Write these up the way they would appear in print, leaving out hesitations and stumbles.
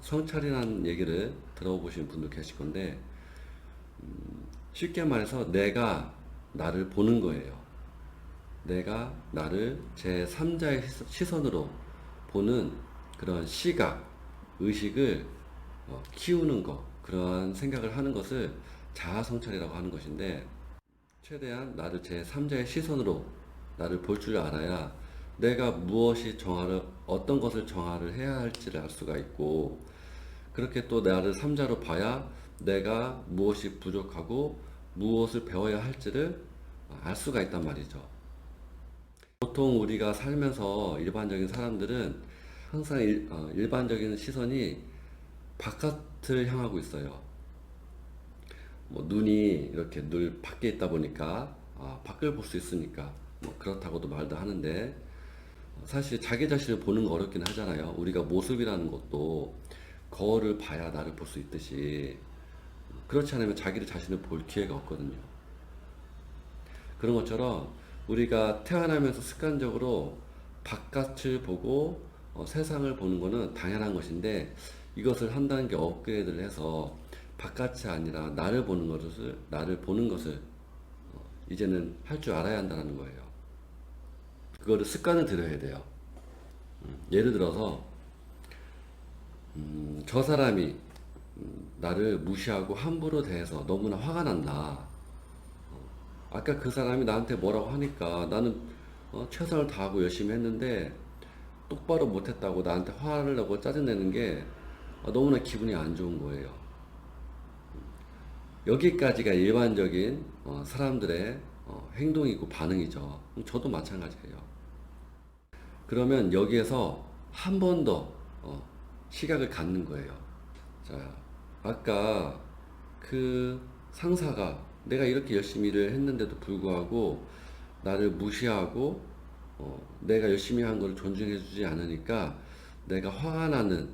성찰이라는 얘기를 들어보신 분도 계실 건데, 쉽게 말해서 내가 나를 보는 거예요. 내가 나를 제3자의 시선으로 보는 그런 시각, 의식을 키우는 것, 그러한 생각을 하는 것을 자아성찰이라고 하는 것인데, 최대한 나를 제3자의 시선으로 나를 볼 줄 알아야 내가 어떤 것을 정화를 해야 할지를 알 수가 있고, 그렇게 또 나를 3자로 봐야 내가 무엇이 부족하고 무엇을 배워야 할지를 알 수가 있단 말이죠. 보통 우리가 살면서 일반적인 사람들은 항상 일반적인 시선이 바깥을 향하고 있어요. 뭐 눈이 이렇게 늘 밖에 있다 보니까 밖을 볼 수 있으니까 뭐 그렇다고도 말도 하는데, 사실 자기 자신을 보는 거 어렵긴 하잖아요. 우리가 모습이라는 것도 거울을 봐야 나를 볼 수 있듯이, 그렇지 않으면 자기를 자신을 볼 기회가 없거든요. 그런 것처럼 우리가 태어나면서 습관적으로 바깥을 보고 세상을 보는 것은 당연한 것인데, 이것을 한 단계 업그레이드를 해서 바깥이 아니라 나를 보는 것을 이제는 할 줄 알아야 한다는 거예요. 그거를 습관을 들여야 돼요. 예를 들어서 저 사람이 나를 무시하고 함부로 대해서 너무나 화가 난다. 아까 그 사람이 나한테 뭐라고 하니까 나는 최선을 다하고 열심히 했는데 똑바로 못했다고 나한테 화를 내고 짜증내는 게 너무나 기분이 안 좋은 거예요. 여기까지가 일반적인 사람들의 행동이고 반응이죠. 저도 마찬가지예요. 그러면 여기에서 한 번 더 시각을 갖는 거예요. 자, 아까 그 상사가 내가 이렇게 열심히 일을 했는데도 불구하고 나를 무시하고 내가 열심히 한 걸 존중해주지 않으니까 내가 화가 나는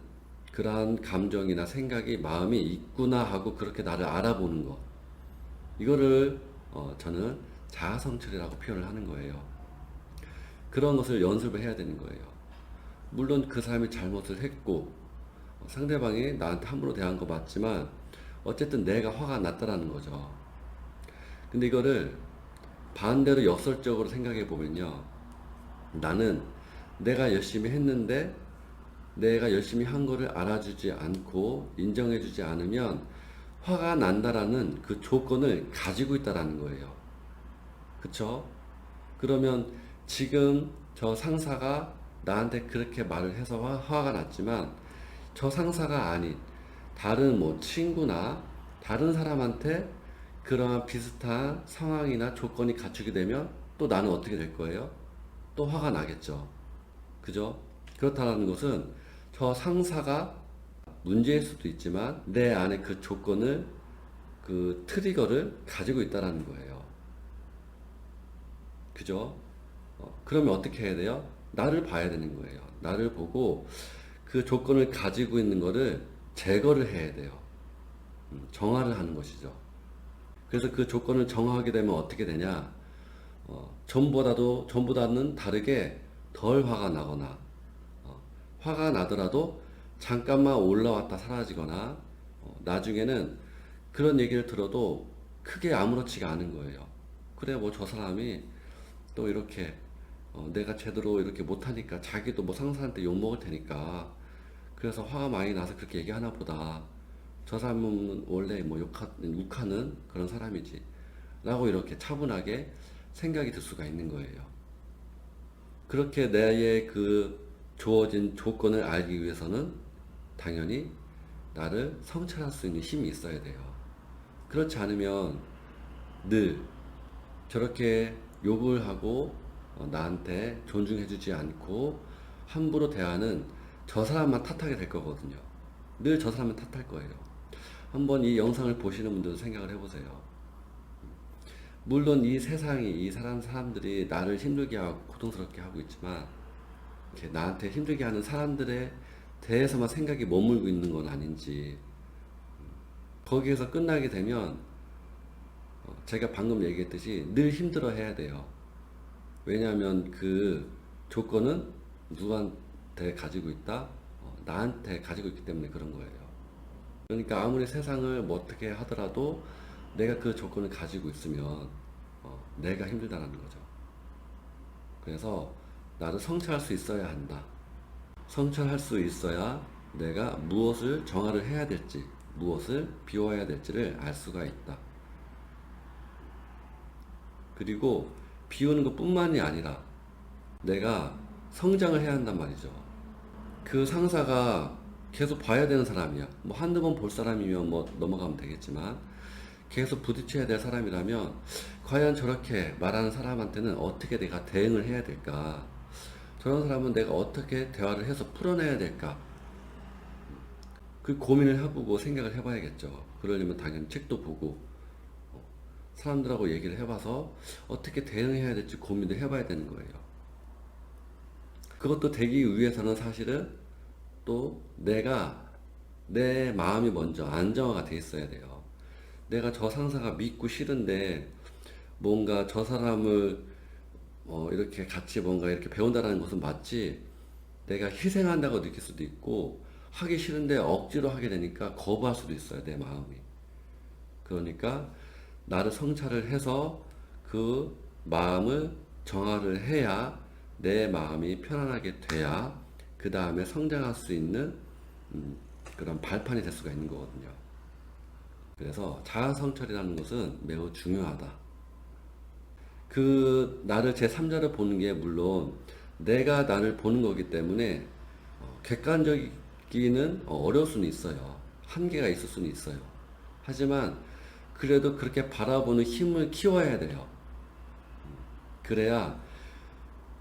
그러한 감정이나 생각이 마음이 있구나 하고 그렇게 나를 알아보는 거, 이거를 저는 자아성찰이라고 표현을 하는 거예요. 그런 것을 연습을 해야 되는 거예요. 물론 그 사람이 잘못을 했고 상대방이 나한테 함부로 대한 거 맞지만 어쨌든 내가 화가 났다라는 거죠. 근데 이거를 반대로 역설적으로 생각해 보면요, 나는 내가 열심히 했는데 내가 열심히 한 거를 알아주지 않고 인정해주지 않으면 화가 난다라는 그 조건을 가지고 있다라는 거예요. 그쵸? 그러면 지금 저 상사가 나한테 그렇게 말을 해서 화가 났지만, 저 상사가 아닌 다른 뭐 친구나 다른 사람한테 그러한 비슷한 상황이나 조건이 갖추게 되면 또 나는 어떻게 될 거예요? 또 화가 나겠죠. 그죠? 그렇다는 것은 저 상사가 문제일 수도 있지만 내 안에 그 조건을, 그 트리거를 가지고 있다라는 거예요. 그죠? 그러면 어떻게 해야 돼요? 나를 봐야 되는 거예요. 나를 보고 그 조건을 가지고 있는 거를 제거를 해야 돼요. 정화를 하는 것이죠. 그래서 그 조건을 정화하게 되면 어떻게 되냐? 전보다는 다르게 덜 화가 나거나, 화가 나더라도 잠깐만 올라왔다 사라지거나, 나중에는 그런 얘기를 들어도 크게 아무렇지가 않은 거예요. 그래, 뭐 저 사람이 또 이렇게 내가 제대로 이렇게 못하니까 자기도 뭐 상사한테 욕먹을 테니까 그래서 화가 많이 나서 그렇게 얘기하나 보다. 저 사람은 원래 뭐 욱하는 그런 사람이지. 라고 이렇게 차분하게 생각이 들 수가 있는 거예요. 그렇게 내의 그 주어진 조건을 알기 위해서는 당연히 나를 성찰할 수 있는 힘이 있어야 돼요. 그렇지 않으면 늘 저렇게 욕을 하고 나한테 존중해주지 않고 함부로 대하는 저 사람만 탓하게 될 거거든요. 늘 저 사람만 탓할 거예요. 한번 이 영상을 보시는 분들도 생각을 해보세요. 물론 이 세상이, 이 사람들이 나를 힘들게 하고 고통스럽게 하고 있지만, 이렇게 나한테 힘들게 하는 사람들에 대해서만 생각이 머물고 있는 건 아닌지, 거기에서 끝나게 되면 제가 방금 얘기했듯이 늘 힘들어 해야 돼요. 왜냐하면 그 조건은 누구한테 가지고 있다? 나한테 가지고 있기 때문에 그런 거예요. 그러니까 아무리 세상을 뭐 어떻게 하더라도 내가 그 조건을 가지고 있으면 내가 힘들다는 거죠. 그래서 나를 성찰할 수 있어야 한다. 성찰할 수 있어야 내가 무엇을 정화를 해야 될지, 무엇을 비워야 될지를 알 수가 있다. 그리고 비우는 것 뿐만이 아니라 내가 성장을 해야 한단 말이죠. 그 상사가 계속 봐야 되는 사람이야. 뭐 한두 번 볼 사람이면 뭐 넘어가면 되겠지만 계속 부딪혀야 될 사람이라면 과연 저렇게 말하는 사람한테는 어떻게 내가 대응을 해야 될까? 저런 사람은 내가 어떻게 대화를 해서 풀어내야 될까? 그 고민을 해보고 생각을 해봐야겠죠. 그러려면 당연히 책도 보고 사람들하고 얘기를 해봐서 어떻게 대응해야 될지 고민을 해봐야 되는 거예요. 그것도 되기 위해서는 사실은 또 내가 내 마음이 먼저 안정화가 돼 있어야 돼요. 내가 저 상사가 믿고 싫은데 뭔가 저 사람을 이렇게 같이 뭔가 이렇게 배운다라는 것은 맞지, 내가 희생한다고 느낄 수도 있고 하기 싫은데 억지로 하게 되니까 거부할 수도 있어요, 내 마음이. 그러니까 나를 성찰을 해서 그 마음을 정화를 해야 내 마음이 편안하게 돼야 그 다음에 성장할 수 있는 그런 발판이 될 수가 있는 거거든요. 그래서 자아 성찰이라는 것은 매우 중요하다. 그 나를 제3자를 보는 게 물론 내가 나를 보는 거기 때문에 객관적이기는 어려울 수는 있어요. 한계가 있을 수는 있어요. 하지만 그래도 그렇게 바라보는 힘을 키워야 돼요. 그래야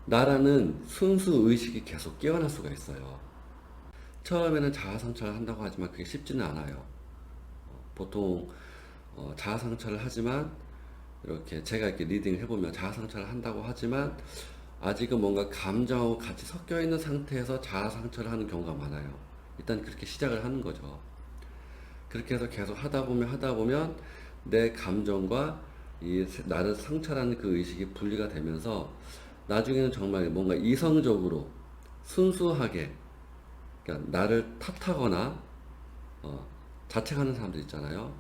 나라는 순수 의식이 계속 깨어날 수가 있어요. 처음에는 자아 성찰을 한다고 하지만 그게 쉽지는 않아요. 보통 자아 성찰을 하지만 이렇게 제가 이렇게 리딩을 해보면 자아 성찰을 한다고 하지만 아직은 뭔가 감정하고 같이 섞여 있는 상태에서 자아 성찰을 하는 경우가 많아요. 일단 그렇게 시작을 하는 거죠. 그렇게 해서 계속 하다 보면 내 감정과 이 나를 성찰하는 그 의식이 분리가 되면서 나중에는 정말 뭔가 이성적으로 순수하게, 그러니까 나를 탓하거나 자책하는 사람들 있잖아요.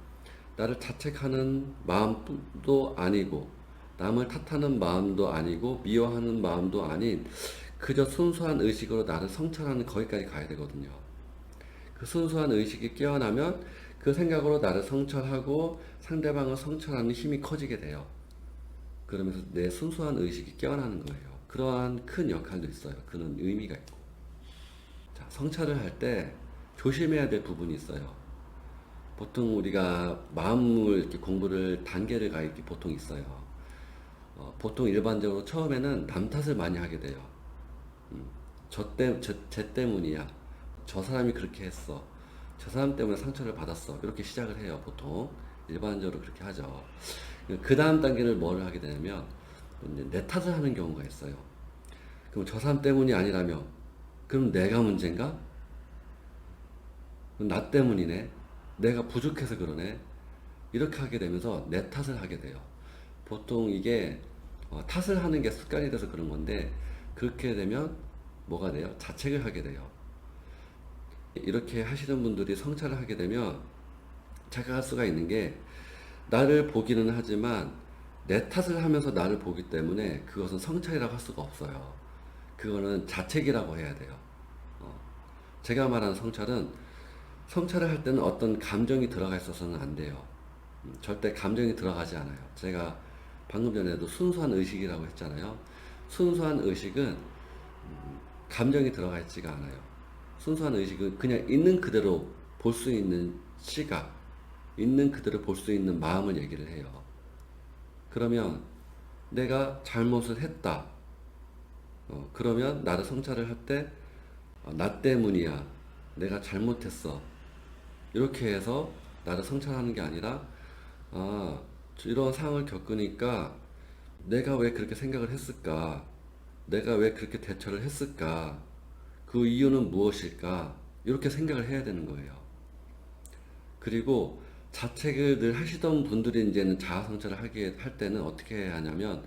나를 자책하는 마음도 아니고 남을 탓하는 마음도 아니고 미워하는 마음도 아닌 그저 순수한 의식으로 나를 성찰하는 거기까지 가야 되거든요. 그 순수한 의식이 깨어나면 그 생각으로 나를 성찰하고 상대방을 성찰하는 힘이 커지게 돼요. 그러면서 내 순수한 의식이 깨어나는 거예요. 그러한 큰 역할도 있어요. 그런 의미가 있고. 자, 성찰을 할 때 조심해야 될 부분이 있어요. 보통 우리가 마음을 이렇게 공부를 단계를 가 이렇게 보통 있어요. 보통 일반적으로 처음에는 남 탓을 많이 하게 돼요. 쟤 때문이야. 저 사람이 그렇게 했어. 저 사람 때문에 상처를 받았어. 이렇게 시작을 해요. 보통 일반적으로 그렇게 하죠. 그 다음 단계를 뭘 하게 되냐면 이제 내 탓을 하는 경우가 있어요. 그럼 저 사람 때문이 아니라며? 그럼 내가 문제인가? 그럼 나 때문이네. 내가 부족해서 그러네. 이렇게 하게 되면서 내 탓을 하게 돼요. 보통 이게 탓을 하는 게 습관이 돼서 그런 건데 그렇게 되면 뭐가 돼요? 자책을 하게 돼요. 이렇게 하시는 분들이 성찰을 하게 되면 착각할 수가 있는 게 나를 보기는 하지만 내 탓을 하면서 나를 보기 때문에 그것은 성찰이라고 할 수가 없어요. 그거는 자책이라고 해야 돼요. 제가 말하는 성찰을 할 때는 어떤 감정이 들어가 있어서는 안 돼요. 절대 감정이 들어가지 않아요. 제가 방금 전에도 순수한 의식이라고 했잖아요. 순수한 의식은 감정이 들어가 있지가 않아요. 순수한 의식은 그냥 있는 그대로 볼 수 있는 시각, 있는 그대로 볼 수 있는 마음을 얘기를 해요. 그러면 내가 잘못을 했다. 그러면 나를 성찰을 할 때, 나 때문이야. 내가 잘못했어. 이렇게 해서 나를 성찰하는 게 아니라, 이런 상황을 겪으니까 내가 왜 그렇게 생각을 했을까? 내가 왜 그렇게 대처를 했을까? 그 이유는 무엇일까? 이렇게 생각을 해야 되는 거예요. 그리고 자책을 늘 하시던 분들이 이제는 자아 성찰을 할 때는 어떻게 해야 하냐면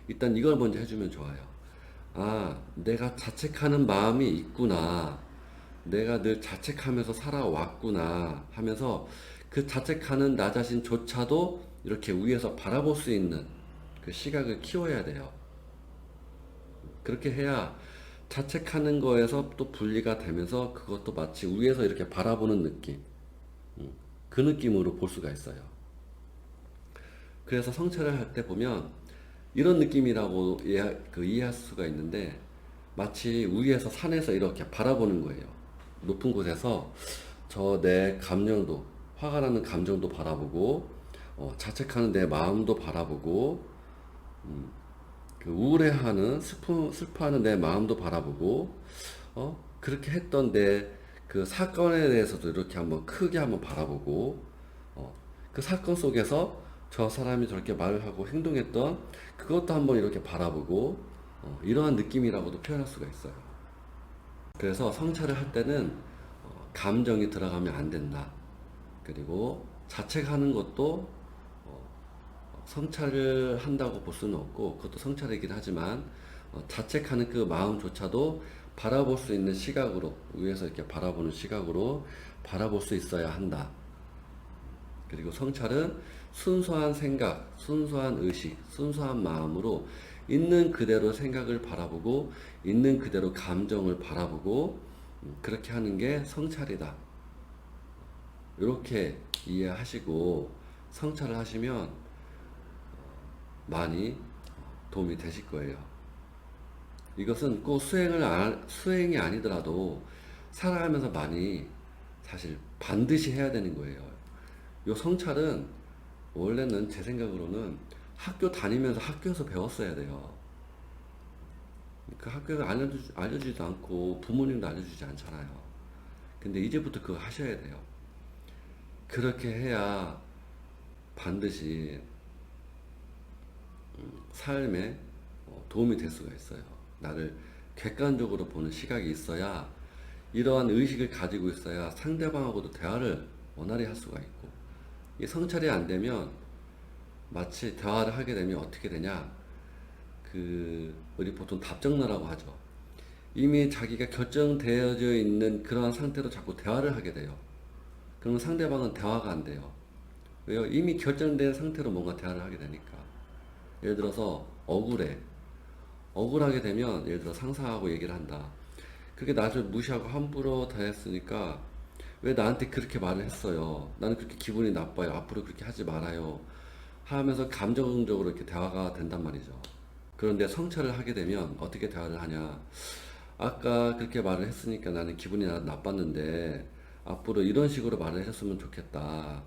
일단 이걸 먼저 해주면 좋아요. 내가 자책하는 마음이 있구나. 내가 늘 자책하면서 살아왔구나 하면서 그 자책하는 나 자신조차도 이렇게 위에서 바라볼 수 있는 그 시각을 키워야 돼요. 그렇게 해야 자책하는 거에서 또 분리가 되면서 그것도 마치 위에서 이렇게 바라보는 느낌, 그 느낌으로 볼 수가 있어요. 그래서 성찰을 할 때 보면 이런 느낌이라고 이해할 수가 있는데, 마치 위에서 산에서 이렇게 바라보는 거예요. 높은 곳에서 저 내 감정도, 화가 나는 감정도 바라보고, 자책하는 내 마음도 바라보고, 그 우울해하는 슬퍼하는 내 마음도 바라보고, 그렇게 했던 내 그 사건에 대해서도 이렇게 한번 크게 한번 바라보고, 그 사건 속에서 저 사람이 저렇게 말을 하고 행동했던 그것도 한번 이렇게 바라보고, 이러한 느낌이라고도 표현할 수가 있어요. 그래서 성찰을 할 때는 감정이 들어가면 안 된다. 그리고 자책하는 것도 성찰을 한다고 볼 수는 없고, 그것도 성찰이긴 하지만 자책하는 그 마음조차도 바라볼 수 있는 시각으로, 위에서 이렇게 바라보는 시각으로 바라볼 수 있어야 한다. 그리고 성찰은 순수한 생각, 순수한 의식, 순수한 마음으로 있는 그대로 생각을 바라보고 있는 그대로 감정을 바라보고, 그렇게 하는 게 성찰이다. 이렇게 이해하시고 성찰을 하시면 많이 도움이 되실 거예요. 이것은 꼭 수행이 아니더라도 살아가면서 많이 사실 반드시 해야 되는 거예요. 이 성찰은 원래는 제 생각으로는 학교 다니면서 학교에서 배웠어야 돼요. 그 학교가 알려주지도 않고 부모님도 알려주지 않잖아요. 근데 이제부터 그거 하셔야 돼요. 그렇게 해야 반드시 삶에 도움이 될 수가 있어요. 나를 객관적으로 보는 시각이 있어야, 이러한 의식을 가지고 있어야 상대방하고도 대화를 원활히 할 수가 있고, 이 성찰이 안 되면 마치 대화를 하게 되면 어떻게 되냐, 우리 보통 답정너라고 하죠. 이미 자기가 결정되어져 있는 그러한 상태로 자꾸 대화를 하게 돼요. 그러면 상대방은 대화가 안 돼요. 왜요? 이미 결정된 상태로 뭔가 대화를 하게 되니까. 예를 들어서 억울하게 되면, 예를 들어 상사하고 얘기를 한다. 그게 나를 무시하고 함부로 대했으니까 왜 나한테 그렇게 말을 했어요? 나는 그렇게 기분이 나빠요. 앞으로 그렇게 하지 말아요. 하면서 감정적으로 이렇게 대화가 된단 말이죠. 그런데 성찰을 하게 되면 어떻게 대화를 하냐? 아까 그렇게 말을 했으니까 나는 기분이 나빴는데 앞으로 이런 식으로 말을 해줬으면 좋겠다.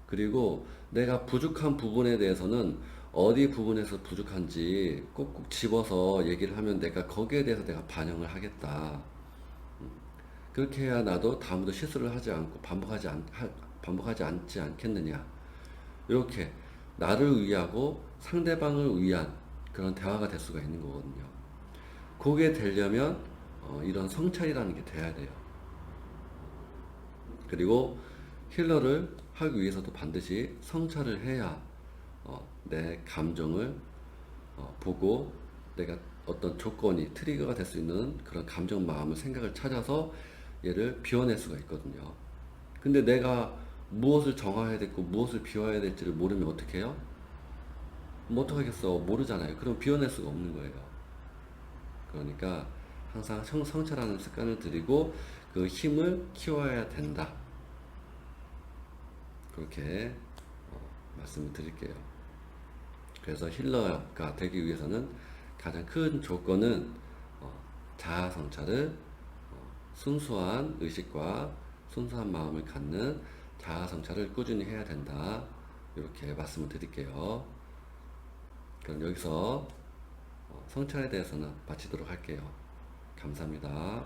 그리고 내가 부족한 부분에 대해서는 어디 부분에서 부족한지 꼭꼭 집어서 얘기를 하면 내가 거기에 대해서 내가 반영을 하겠다. 그렇게 해야 나도 다음부터 실수를 하지 않고 반복하지 않지 않겠느냐. 이렇게 나를 위하고 상대방을 위한 그런 대화가 될 수가 있는 거거든요. 그게 되려면 이런 성찰이라는 게 돼야 돼요. 그리고 힐러를 하기 위해서도 반드시 성찰을 해야 내 감정을 보고 내가 어떤 조건이 트리거가 될 수 있는 그런 감정, 마음을, 생각을 찾아서 얘를 비워낼 수가 있거든요. 근데 내가 무엇을 정화해야 되고 무엇을 비워야 될지를 모르면 어떻게 해요? 뭐 어떡하겠어. 모르잖아요. 그럼 비워낼 수가 없는 거예요. 그러니까 항상 성찰하는 습관을 들이고 그 힘을 키워야 된다. 그렇게 말씀을 드릴게요. 그래서 힐러가 되기 위해서는 가장 큰 조건은 자아 성찰을 순수한 의식과 순수한 마음을 갖는 자아 성찰을 꾸준히 해야 된다. 이렇게 말씀을 드릴게요. 그럼 여기서 성찰에 대해서는 마치도록 할게요. 감사합니다.